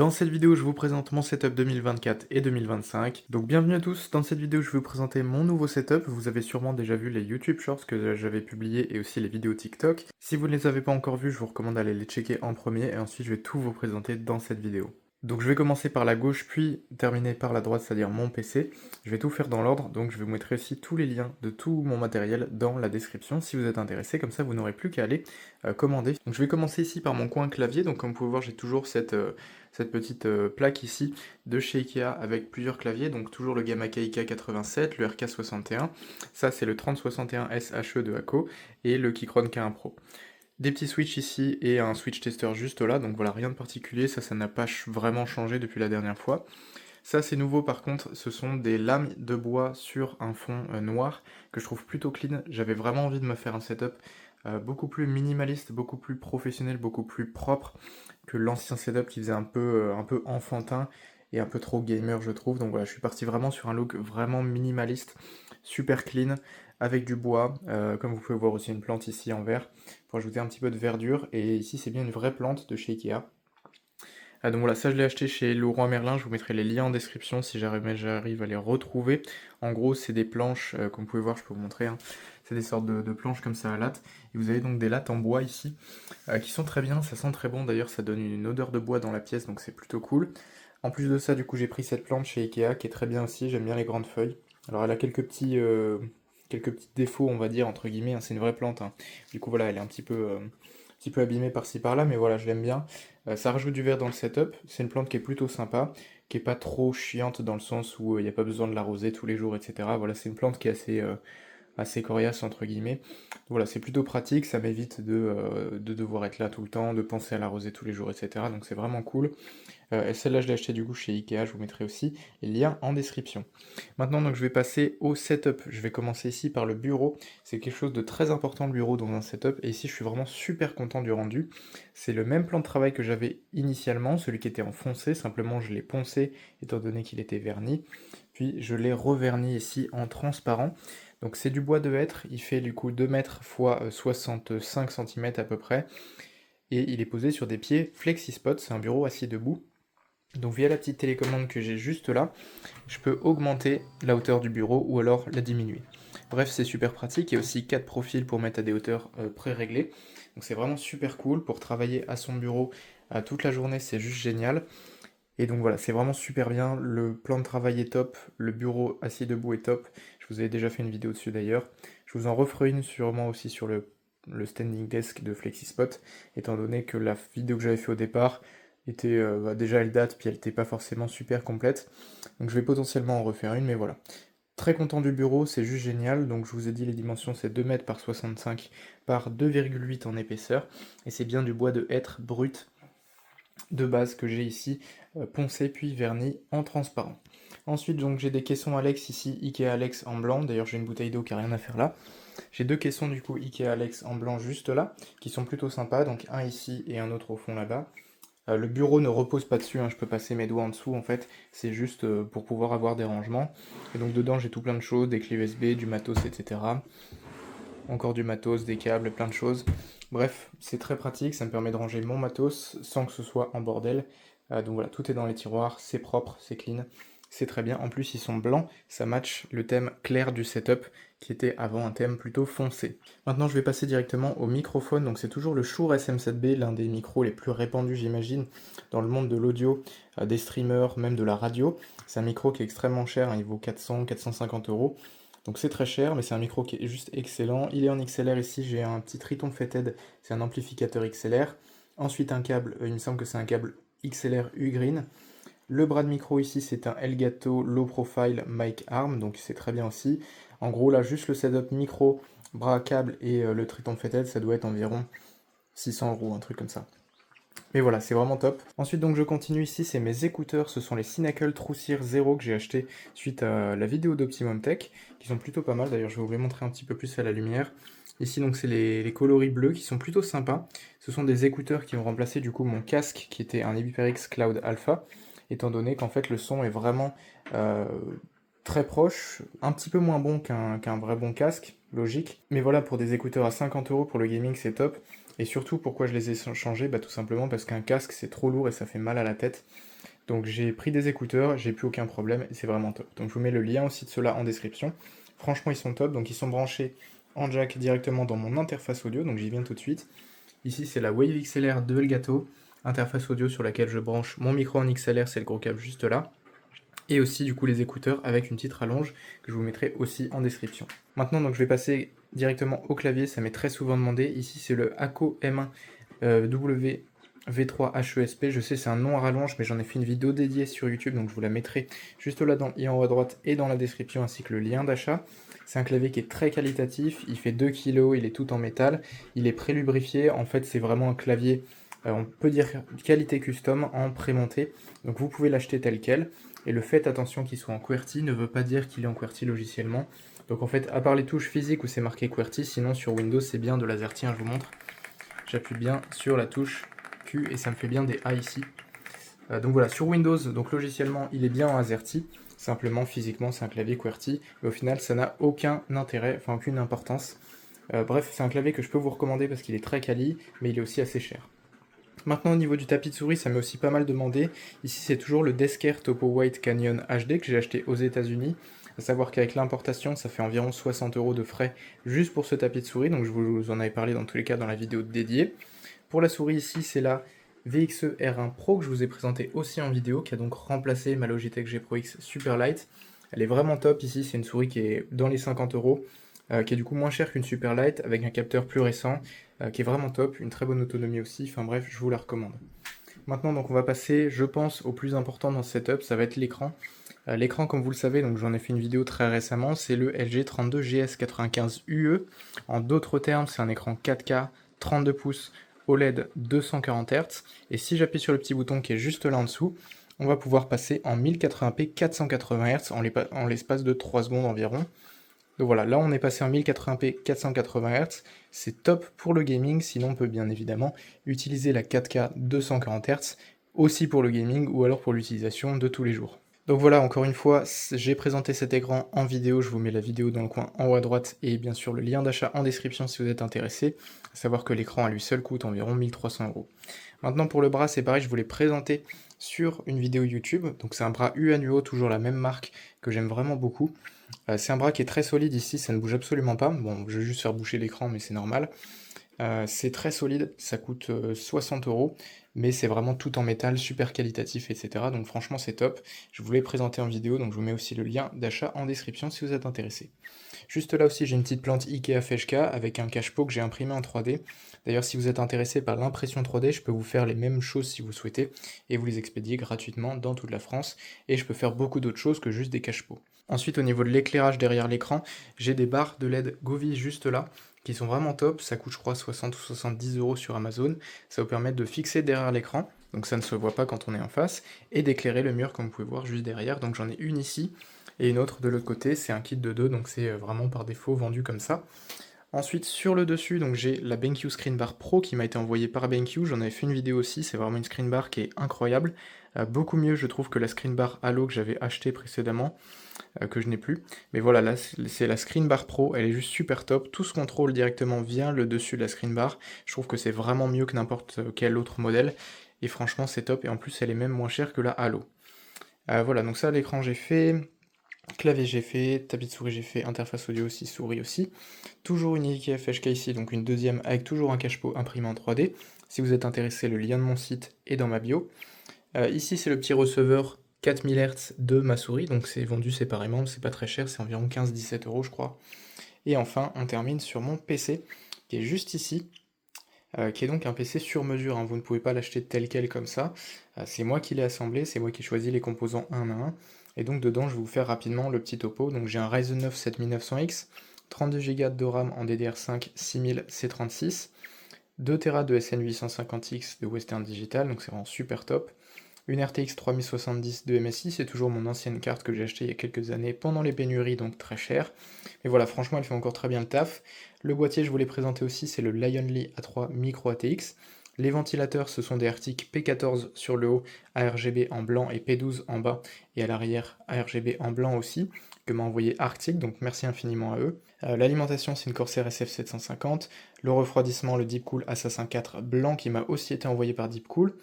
Dans cette vidéo, je vous présente mon setup 2024 et 2025. Donc bienvenue à tous, dans cette vidéo, je vais vous présenter mon nouveau setup. Vous avez sûrement déjà vu les YouTube Shorts que j'avais publiés et aussi les vidéos TikTok. Si vous ne les avez pas encore vus, je vous recommande d'aller les checker en premier et ensuite je vais tout vous présenter dans cette vidéo. Donc je vais commencer par la gauche puis terminer par la droite, c'est-à-dire mon PC. Je vais tout faire dans l'ordre, donc je vais vous mettre aussi tous les liens de tout mon matériel dans la description si vous êtes intéressé, comme ça vous n'aurez plus qu'à aller commander. Donc je vais commencer ici par mon coin clavier, donc comme vous pouvez voir j'ai toujours cette petite plaque ici de chez Ikea avec plusieurs claviers, donc toujours le Gamma Keika 87, le RK61, ça c'est le 3061 SHE de ACO et le Keychron K1 Pro. Des petits switches ici et un switch tester juste là, donc voilà, rien de particulier, ça n'a pas vraiment changé depuis la dernière fois. Ça c'est nouveau par contre, ce sont des lames de bois sur un fond noir que je trouve plutôt clean. J'avais vraiment envie de me faire un setup beaucoup plus minimaliste, beaucoup plus professionnel, beaucoup plus propre que l'ancien setup qui faisait un peu enfantin et un peu trop gamer je trouve. Donc voilà, je suis parti vraiment sur un look vraiment minimaliste, super clean, avec du bois, comme vous pouvez voir aussi une plante ici en verre, pour ajouter un petit peu de verdure, et ici c'est bien une vraie plante de chez Ikea. Donc voilà, ça je l'ai acheté chez Leroy Merlin, je vous mettrai les liens en description si j'arrive à les retrouver. En gros c'est des planches, comme vous pouvez voir, je peux vous montrer, hein. C'est des sortes de planches comme ça à lattes, et vous avez donc des lattes en bois ici, qui sont très bien, ça sent très bon d'ailleurs, ça donne une odeur de bois dans la pièce, donc c'est plutôt cool. En plus de ça, du coup j'ai pris cette plante chez Ikea, qui est très bien aussi, j'aime bien les grandes feuilles. Alors elle a quelques petits défauts, on va dire, entre guillemets, hein, c'est une vraie plante, hein. Du coup voilà, elle est un petit peu abîmée par-ci par-là, mais voilà, je l'aime bien. Ça rajoute du vert dans le setup, c'est une plante qui est plutôt sympa, qui est pas trop chiante dans le sens où il n'y a pas besoin de l'arroser tous les jours, etc. Voilà, c'est une plante qui est assez coriace entre guillemets. Voilà, c'est plutôt pratique, ça m'évite de devoir être là tout le temps, de penser à l'arroser tous les jours, etc. Donc c'est vraiment cool. Et celle-là, je l'ai achetée du coup chez Ikea, je vous mettrai aussi les liens en description. Maintenant, donc, je vais passer au setup. Je vais commencer ici par le bureau. C'est quelque chose de très important le bureau dans un setup, et ici, je suis vraiment super content du rendu. C'est le même plan de travail que j'avais initialement, celui qui était en foncé, simplement je l'ai poncé, étant donné qu'il était verni. Puis je l'ai reverni ici en transparent. Donc c'est du bois de hêtre, il fait du coup 2 mètres x 65 cm à peu près, et il est posé sur des pieds FlexiSpot, c'est un bureau assis debout. Donc via la petite télécommande que j'ai juste là, je peux augmenter la hauteur du bureau ou alors la diminuer. Bref, c'est super pratique, il y a aussi 4 profils pour mettre à des hauteurs pré-réglées. Donc c'est vraiment super cool pour travailler à son bureau toute la journée, c'est juste génial. Et donc voilà, c'est vraiment super bien, le plan de travail est top, le bureau assis debout est top. Je vous avais déjà fait une vidéo dessus d'ailleurs. Je vous en referai une sûrement aussi sur le standing desk de FlexiSpot, étant donné que la vidéo que j'avais fait au départ était déjà elle date, puis elle n'était pas forcément super complète. Donc je vais potentiellement en refaire une, mais voilà. Très content du bureau, c'est juste génial. Donc je vous ai dit les dimensions, c'est 2 mètres par 65 par 2,8 en épaisseur. Et c'est bien du bois de hêtre brut de base que j'ai ici, poncé puis verni en transparent. Ensuite donc j'ai des caissons Alex ici, Ikea Alex en blanc, d'ailleurs j'ai une bouteille d'eau qui a rien à faire là. J'ai deux caissons du coup Ikea Alex en blanc juste là, qui sont plutôt sympas, donc un ici et un autre au fond là-bas. Le bureau ne repose pas dessus, hein, je peux passer mes doigts en dessous en fait, c'est juste pour pouvoir avoir des rangements. Et donc dedans j'ai tout plein de choses, des clés USB, du matos, etc. Encore du matos, des câbles, plein de choses. Bref, c'est très pratique, ça me permet de ranger mon matos sans que ce soit en bordel. Donc voilà, tout est dans les tiroirs, c'est propre, c'est clean, c'est très bien. En plus, ils sont blancs, ça match le thème clair du setup qui était avant un thème plutôt foncé. Maintenant, je vais passer directement au microphone. Donc c'est toujours le Shure SM7B, l'un des micros les plus répandus, j'imagine, dans le monde de l'audio, des streamers, même de la radio. C'est un micro qui est extrêmement cher, hein, il vaut 400-450 euros. Donc c'est très cher, mais c'est un micro qui est juste excellent. Il est en XLR ici, j'ai un petit Triton Fathead, c'est un amplificateur XLR. Ensuite un câble, il me semble que c'est un câble XLR U-Green. Le bras de micro ici, c'est un Elgato Low Profile Mic Arm, donc c'est très bien aussi. En gros là, juste le setup micro, bras, câble et le Triton Fathead, ça doit être environ 600 euros, un truc comme ça. Mais voilà, c'est vraiment top. Ensuite, donc je continue ici, c'est mes écouteurs, ce sont les Cynacle TrueSear 0 que j'ai acheté suite à la vidéo d'Optimum Tech, qui sont plutôt pas mal, d'ailleurs je vais vous les montrer un petit peu plus à la lumière. Ici donc c'est les coloris bleus qui sont plutôt sympas. Ce sont des écouteurs qui ont remplacé du coup mon casque qui était un HyperX Cloud Alpha, étant donné qu'en fait le son est vraiment très proche, un petit peu moins bon qu'un vrai bon casque, logique. Mais voilà, pour des écouteurs à 50 euros pour le gaming, c'est top. Et surtout, pourquoi je les ai changés? Bah tout simplement parce qu'un casque, c'est trop lourd et ça fait mal à la tête. Donc j'ai pris des écouteurs, j'ai plus aucun problème et c'est vraiment top. Donc je vous mets le lien aussi de ceux-là en description. Franchement ils sont top, donc ils sont branchés en jack directement dans mon interface audio, donc j'y viens tout de suite. Ici c'est la Wave XLR de Elgato, interface audio sur laquelle je branche mon micro en XLR, c'est le gros câble juste là. Et aussi du coup les écouteurs avec une petite rallonge que je vous mettrai aussi en description. Maintenant donc je vais passer directement au clavier, ça m'est très souvent demandé. Ici c'est le ACO M1 W V3 HESP, je sais c'est un nom à rallonge mais j'en ai fait une vidéo dédiée sur YouTube donc je vous la mettrai juste là dans le i en haut à droite et dans la description ainsi que le lien d'achat. C'est un clavier qui est très qualitatif, il fait 2 kg, il est tout en métal, il est pré-lubrifié, en fait c'est vraiment un clavier, on peut dire qualité custom en pré-monté, donc vous pouvez l'acheter tel quel. Et le fait, attention, qu'il soit en QWERTY ne veut pas dire qu'il est en QWERTY logiciellement. Donc en fait, à part les touches physiques où c'est marqué QWERTY, sinon sur Windows c'est bien de l'AZERTY, je vous montre. J'appuie bien sur la touche Q et ça me fait bien des A ici. Donc voilà, sur Windows, donc logiciellement il est bien en AZERTY, simplement physiquement c'est un clavier QWERTY, mais au final ça n'a aucun intérêt, enfin aucune importance. Bref, c'est un clavier que je peux vous recommander parce qu'il est très quali, mais il est aussi assez cher. Maintenant au niveau du tapis de souris, ça m'est aussi pas mal demandé. Ici c'est toujours le Desker Topo White Canyon HD que j'ai acheté aux États-Unis. À savoir qu'avec l'importation, ça fait environ 60 € de frais juste pour ce tapis de souris, donc je vous en avais parlé dans tous les cas dans la vidéo dédiée. Pour la souris ici, c'est la VXE R1 Pro que je vous ai présenté aussi en vidéo, qui a donc remplacé ma Logitech G Pro X Superlight. Elle est vraiment top ici, c'est une souris qui est dans les 50 €, qui est du coup moins chère qu'une Superlight, avec un capteur plus récent, qui est vraiment top, une très bonne autonomie aussi, enfin bref, je vous la recommande. Maintenant, donc on va passer, je pense, au plus important dans ce setup, ça va être l'écran. L'écran, comme vous le savez, donc j'en ai fait une vidéo très récemment, c'est le LG 32GS95 UE. En d'autres termes, c'est un écran 4K, 32 pouces, OLED 240 Hz. Et si j'appuie sur le petit bouton qui est juste là en dessous, on va pouvoir passer en 1080p 480 Hz en l'espace de 3 secondes environ. Donc voilà, là on est passé en 1080p 480 Hz, c'est top pour le gaming, sinon on peut bien évidemment utiliser la 4K 240 Hz, aussi pour le gaming ou alors pour l'utilisation de tous les jours. Donc voilà, encore une fois, j'ai présenté cet écran en vidéo, je vous mets la vidéo dans le coin en haut à droite et bien sûr le lien d'achat en description si vous êtes intéressé, à savoir que l'écran à lui seul coûte environ 1300 €. Maintenant pour le bras, c'est pareil, je vous l'ai présenté sur une vidéo YouTube, donc c'est un bras Uanuo, toujours la même marque que j'aime vraiment beaucoup. C'est un bras qui est très solide ici, ça ne bouge absolument pas. Bon, je vais juste faire boucher l'écran, mais c'est normal. C'est très solide, ça coûte 60 €, mais c'est vraiment tout en métal, super qualitatif, etc. Donc franchement, c'est top. Je vous l'ai présenté en vidéo, donc je vous mets aussi le lien d'achat en description si vous êtes intéressé. Juste là aussi, j'ai une petite plante Ikea Feshka avec un cache-pot que j'ai imprimé en 3D. D'ailleurs, si vous êtes intéressé par l'impression 3D, je peux vous faire les mêmes choses si vous souhaitez, et vous les expédier gratuitement dans toute la France, et je peux faire beaucoup d'autres choses que juste des cache-pots. Ensuite, au niveau de l'éclairage derrière l'écran, j'ai des barres de LED Govee juste là, qui sont vraiment top, ça coûte je crois 60 ou 70 € sur Amazon, ça vous permet de fixer derrière l'écran, donc ça ne se voit pas quand on est en face, et d'éclairer le mur comme vous pouvez voir juste derrière, donc j'en ai une ici, et une autre de l'autre côté, c'est un kit de 2, donc c'est vraiment par défaut vendu comme ça. Ensuite, sur le dessus, donc j'ai la BenQ Screen Bar Pro qui m'a été envoyée par BenQ, j'en avais fait une vidéo aussi, c'est vraiment une screen bar qui est incroyable, beaucoup mieux je trouve que la screen bar Halo que j'avais acheté précédemment, que je n'ai plus. Mais voilà, là c'est la screen bar Pro, elle est juste super top, tout se contrôle directement via le dessus de la screen bar, je trouve que c'est vraiment mieux que n'importe quel autre modèle, et franchement c'est top, et en plus elle est même moins chère que la Halo. Voilà, donc ça l'écran j'ai fait, clavier j'ai fait, tapis de souris j'ai fait, interface audio aussi, souris aussi. Toujours une Ikea FHK ici, donc une deuxième avec toujours un cache-pot imprimé en 3D. Si vous êtes intéressé, le lien de mon site est dans ma bio. Ici c'est le petit receveur 4000 Hz de ma souris, donc c'est vendu séparément, c'est pas très cher, c'est environ 15-17 € je crois. Et enfin on termine sur mon PC, qui est juste ici, qui est donc un PC sur mesure, hein. Vous ne pouvez pas l'acheter tel quel comme ça, c'est moi qui l'ai assemblé, c'est moi qui ai choisi les composants un à un, et donc dedans je vais vous faire rapidement le petit topo. Donc j'ai un Ryzen 9 7900X, 32 Go de RAM en DDR5 6000 C36, 2 Tera de SN 850X de Western Digital, donc c'est vraiment super top. Une RTX 3070 de MSI, c'est toujours mon ancienne carte que j'ai achetée il y a quelques années pendant les pénuries, donc très chère. Mais voilà, franchement, elle fait encore très bien le taf. Le boîtier, je vous l'ai présenté aussi, c'est le Lionly A3 Micro ATX. Les ventilateurs, ce sont des Arctic P14 sur le haut, ARGB en blanc et P12 en bas, et à l'arrière, ARGB en blanc aussi, que m'a envoyé Arctic, donc merci infiniment à eux. L'alimentation, c'est une Corsair SF750. Le refroidissement, le Deepcool Assassin 4 blanc, qui m'a aussi été envoyé par Deepcool.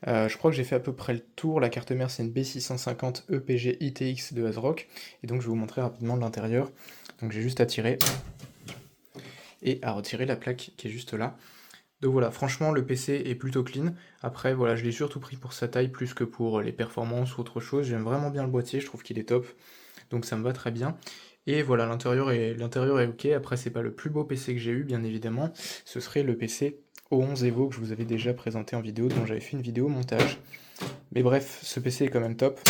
Je crois que j'ai fait à peu près le tour. La carte mère, c'est une B650 EPG ITX de ASRock. Et donc je vais vous montrer rapidement l'intérieur. Donc j'ai juste à tirer et à retirer la plaque qui est juste là. Donc voilà, franchement le PC est plutôt clean. Après voilà, je l'ai surtout pris pour sa taille plus que pour les performances ou autre chose. J'aime vraiment bien le boîtier, je trouve qu'il est top. Donc ça me va très bien. Et voilà, l'intérieur est ok. Après, c'est pas le plus beau PC que j'ai eu, bien évidemment. Ce serait le PC O11 Evo que je vous avais déjà présenté en vidéo, dont j'avais fait une vidéo montage. Mais bref, ce PC est quand même top.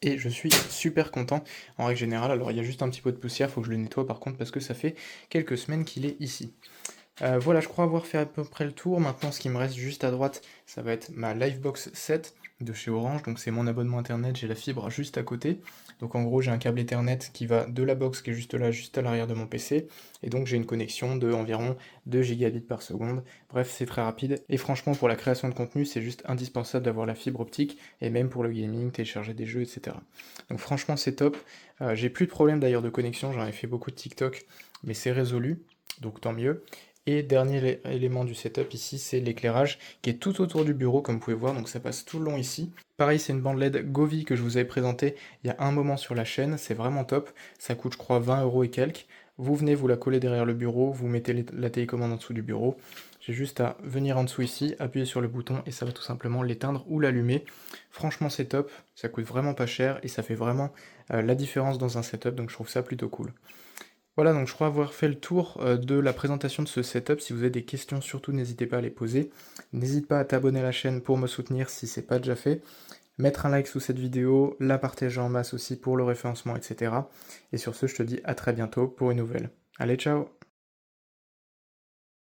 Et je suis super content en règle générale. Alors il y a juste un petit peu de poussière, faut que je le nettoie par contre parce que ça fait quelques semaines qu'il est ici. Voilà, je crois avoir fait à peu près le tour. Maintenant, ce qui me reste juste à droite, ça va être ma Livebox 7 de chez Orange. Donc c'est mon abonnement internet, j'ai la fibre juste à côté. Donc en gros, j'ai un câble Ethernet qui va de la box qui est juste là, juste à l'arrière de mon PC. Et donc j'ai une connexion de environ 2 gigabits par seconde. Bref, c'est très rapide. Et franchement, pour la création de contenu, c'est juste indispensable d'avoir la fibre optique. Et même pour le gaming, télécharger des jeux, etc. Donc franchement, c'est top. J'ai plus de problème d'ailleurs de connexion, j'en ai fait beaucoup de TikTok, mais c'est résolu. Donc tant mieux. Et dernier élément du setup ici, c'est l'éclairage qui est tout autour du bureau comme vous pouvez voir, donc ça passe tout le long ici. Pareil, c'est une bande LED Govee que je vous avais présentée il y a un moment sur la chaîne, c'est vraiment top, ça coûte je crois 20 € et quelques. Vous venez, vous la collez derrière le bureau, vous mettez la télécommande en dessous du bureau. J'ai juste à venir en dessous ici, appuyer sur le bouton et ça va tout simplement l'éteindre ou l'allumer. Franchement c'est top, ça coûte vraiment pas cher et ça fait vraiment la différence dans un setup, donc je trouve ça plutôt cool. Voilà, donc je crois avoir fait le tour de la présentation de ce setup. Si vous avez des questions, surtout n'hésitez pas à les poser. N'hésite pas à t'abonner à la chaîne pour me soutenir si c'est pas déjà fait. Mettre un like sous cette vidéo, la partager en masse aussi pour le référencement, etc. Et sur ce, je te dis à très bientôt pour une nouvelle. Allez, ciao!